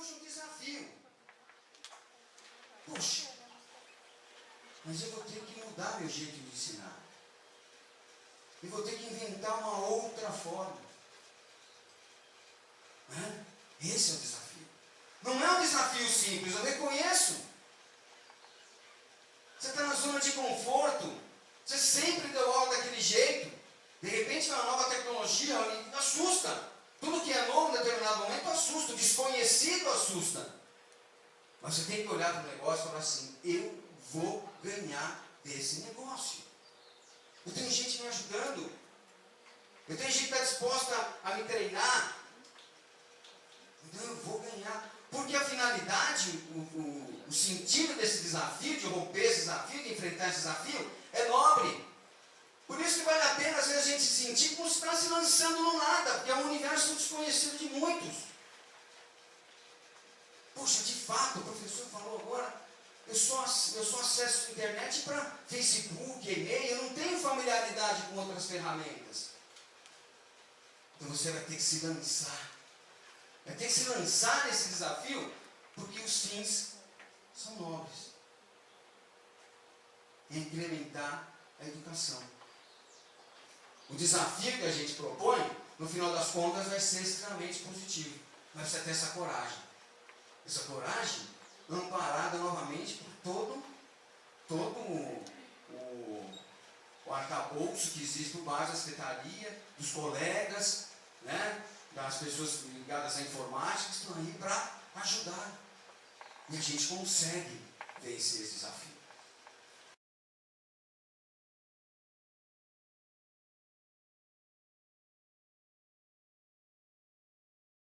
surge um desafio. Poxa, mas eu vou ter que mudar meu jeito de ensinar. Eu vou ter que inventar uma outra forma. Esse é o desafio. Não é um desafio simples, eu reconheço. Você está na zona de conforto. Você sempre deu aula daquele jeito. De repente, uma nova tecnologia assusta. Tudo que é novo em determinado momento assusta. O desconhecido assusta. Mas você tem que olhar para o negócio e falar assim: eu vou ganhar desse negócio. Eu tenho gente me ajudando. Eu tenho gente que está disposta a me treinar. Então eu vou ganhar. Porque a finalidade, o sentido desse desafio, de romper esse desafio, de enfrentar esse desafio, é nobre. Por isso que vale a pena, às vezes, a gente se sentir como se está se lançando no nada, porque é um universo desconhecido de muitos. Poxa, de fato, o professor falou agora, eu só acesso a internet para Facebook, e-mail, eu não tenho familiaridade com outras ferramentas. Então você vai ter que se lançar. Vai ter que se lançar nesse desafio, porque os fins são nobres. É incrementar a educação. O desafio que a gente propõe, no final das contas, vai ser extremamente positivo. Mas você ter essa coragem. Essa coragem amparada novamente por todo o arcabouço que existe por base da secretaria, dos colegas, né, das pessoas ligadas à informática, que estão aí para ajudar. E a gente consegue vencer esse desafio.